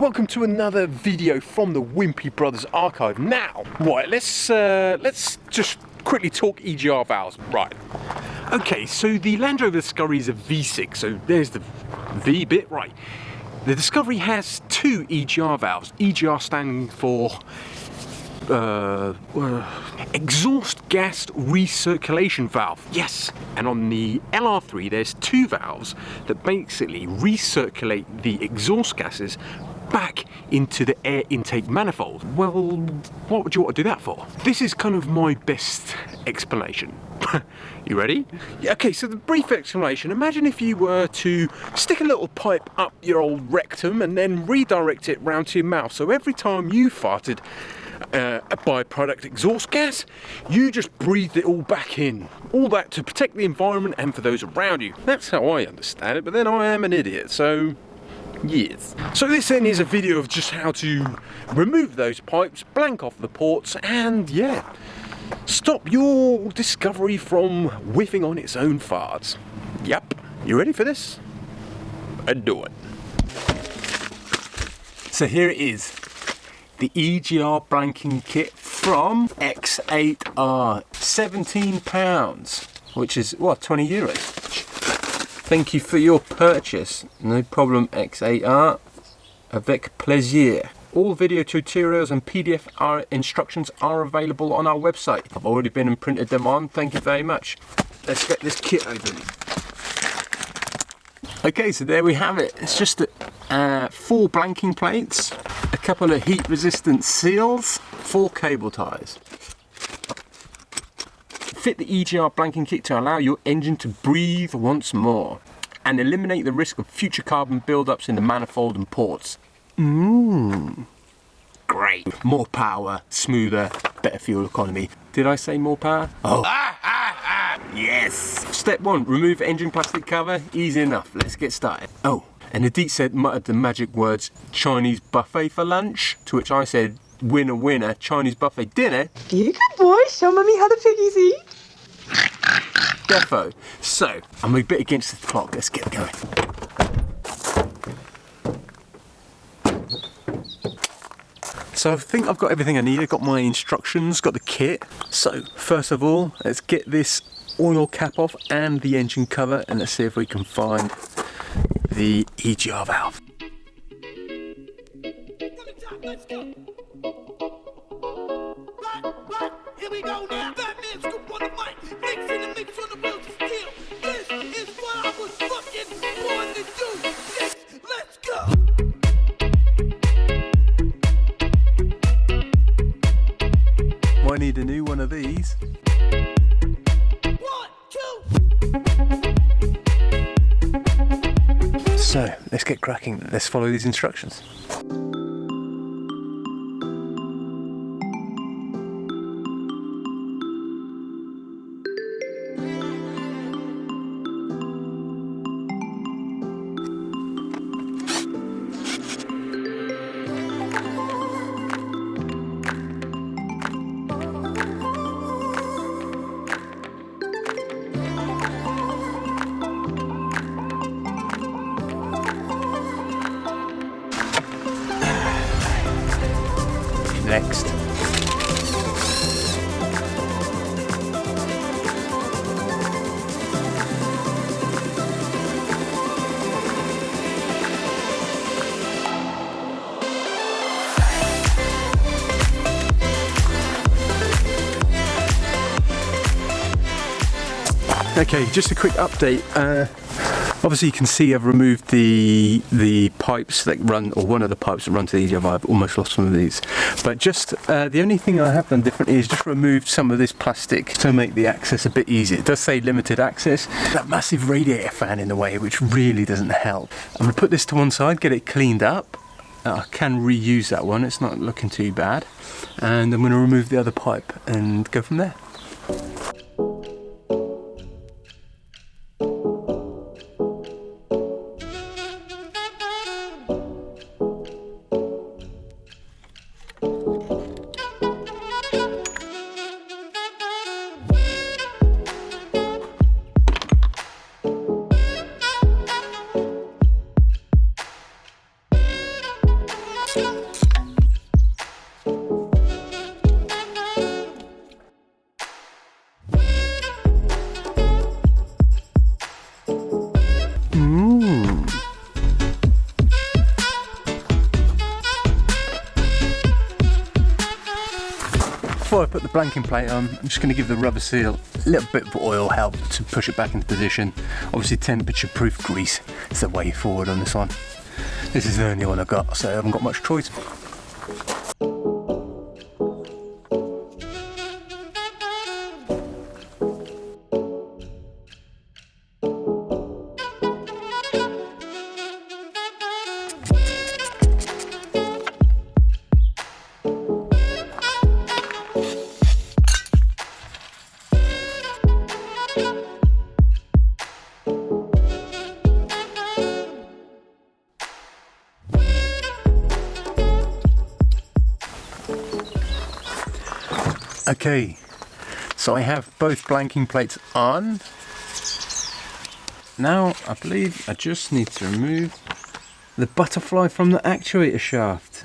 welcome to another video from the Wimpy Brothers archive. Now, right, let's just quickly talk EGR valves. Right. Okay, so the Land Rover Discovery is a V6, so there's the V bit, right. The Discovery has two EGR valves. EGR standing for exhaust gas recirculation valve. Yes, and on the LR3 there's two valves that basically recirculate the exhaust gases back into the air intake manifold. Well, what would you want to do that for? This is kind of my best explanation. You ready? Yeah, okay, so the brief explanation. Imagine if you were to stick a little pipe up your old rectum and then redirect it round to your mouth. So every time you farted a byproduct exhaust gas, you just breathed it all back in. All that to protect the environment and for those around you. That's how I understand it, but then I am an idiot, so yes. So this then is a video of just how to remove those pipes, blank off the ports, and yeah, stop your Discovery from whiffing on its own farts. Yep. You ready for this? And do it. So here it is. The EGR blanking kit from EXHAUST. £17, which is, what, 20 euros? Thank you for your purchase. No problem, EXHAUST. Avec plaisir. All video tutorials and PDF instructions are available on our website. I've already been and printed them on. Thank you very much. Let's get this kit open. Okay, so there we have it. It's just 4 blanking plates, a couple of heat resistant seals, 4 cable ties. Fit the EGR blanking kit to allow your engine to breathe once more and eliminate the risk of future carbon buildups in the manifold and ports. Great. More power, smoother, better fuel economy. Did I say more power? Oh. Yes. Step 1, remove engine plastic cover. Easy enough. Let's get started. Oh, and Adit said, muttered the magic words, Chinese buffet for lunch, to which I said, winner, winner, Chinese buffet dinner. You good boy, show mummy how the piggies eat. Defo. So, I'm a bit against the clock. Let's get going. So I think I've got everything I need. I've got my instructions, got the kit. So first of all, let's get this oil cap off and the engine cover, and let's see if we can find the EGR valve. Let's go. Here we go now. Batman scoop on the mic, mixing the mix on the wheels of steel. This is what I was fucking born to do. Let's go. I need a new one of these. 1, 2. So let's get cracking. Let's follow these instructions. Next. Okay, just a quick update. Obviously you can see I've removed the pipes that run, or one of the pipes that run to the EGR valve. I've almost lost some of these. But just the only thing I have done differently is just removed some of this plastic to make the access a bit easier. It does say limited access. That massive radiator fan in the way, which really doesn't help. I'm going to put this to one side, get it cleaned up. I can reuse that one, it's not looking too bad. And I'm going to remove the other pipe and go from there. So I put the blanking plate on. I'm just going to give the rubber seal a little bit of oil help to push it back into position. Obviously temperature proof grease is the way forward on this one. This is the only one I've got, so I haven't got much choice. Okay, so I have both blanking plates on. Now I believe I just need to remove the butterfly from the actuator shaft.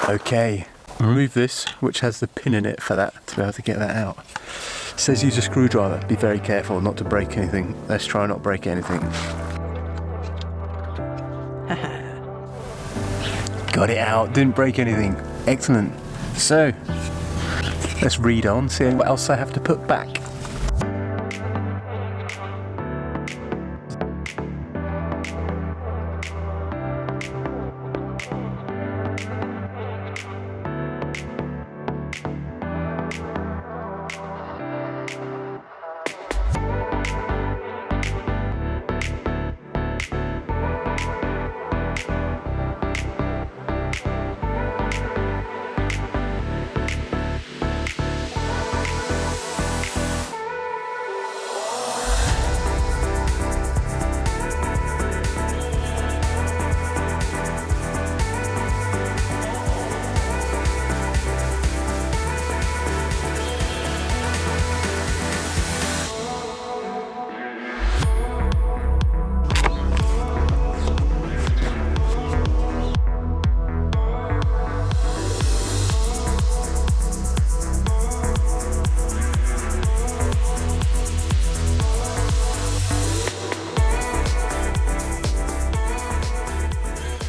Okay, remove this, which has the pin in it for that, to be able to get that out. It says use a screwdriver, be very careful not to break anything. Let's try not break anything. Got it out, didn't break anything. Excellent. So, let's read on, see what else I have to put back.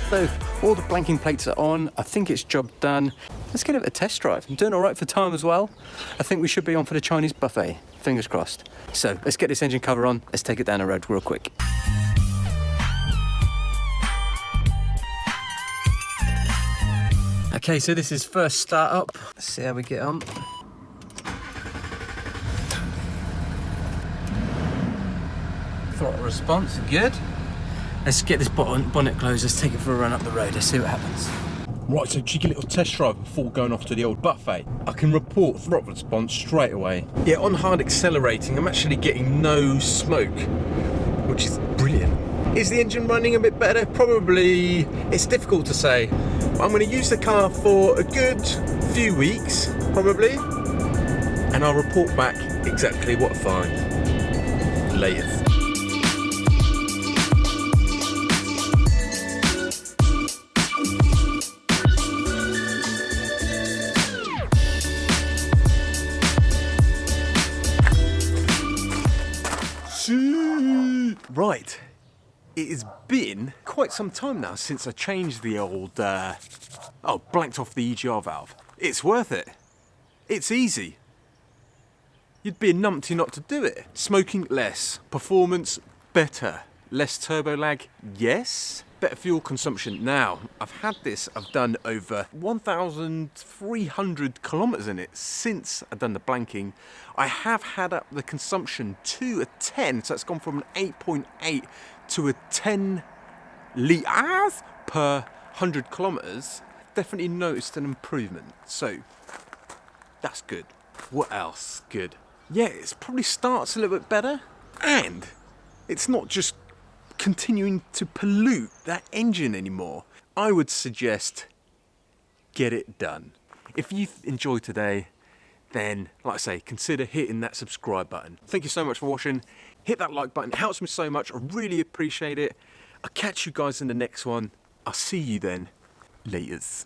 So all the blanking plates are on. I think it's job done. Let's get it a test drive. I'm doing all right for time as well. I think we should be on for the Chinese buffet. Fingers crossed. So let's get this engine cover on. Let's take it down the road real quick. Okay, so this is first start up. Let's see how we get on. Throttle response, good. Let's get this bonnet closed, let's take it for a run up the road, let's see what happens. Right, so cheeky little test drive before going off to the old buffet. I can report throttle response straight away. Yeah, on hard accelerating, I'm actually getting no smoke, which is brilliant. Is the engine running a bit better? Probably. It's difficult to say. I'm going to use the car for a good few weeks, probably, and I'll report back exactly what I find later. Right, it has been quite some time now since I changed the old, blanked off the EGR valve. It's worth it. It's easy. You'd be a numpty not to do it. Smoking less, performance better, less turbo lag, yes. Better fuel consumption. Now, I've done over 1,300 kilometers in it since I've done the blanking. I have had up the consumption to a 10, so it's gone from an 8.8 to a 10 litres per 100 kilometers. Definitely noticed an improvement, so that's good. What else? Good. Yeah, it probably starts a little bit better, and it's not just continuing to pollute that engine anymore. I would suggest get it done. If you've enjoyed today, then, like I say, consider hitting that subscribe button. Thank you so much for watching. Hit that like button, it helps me so much. I really appreciate it. I'll catch you guys in the next one. I'll see you then. Laters.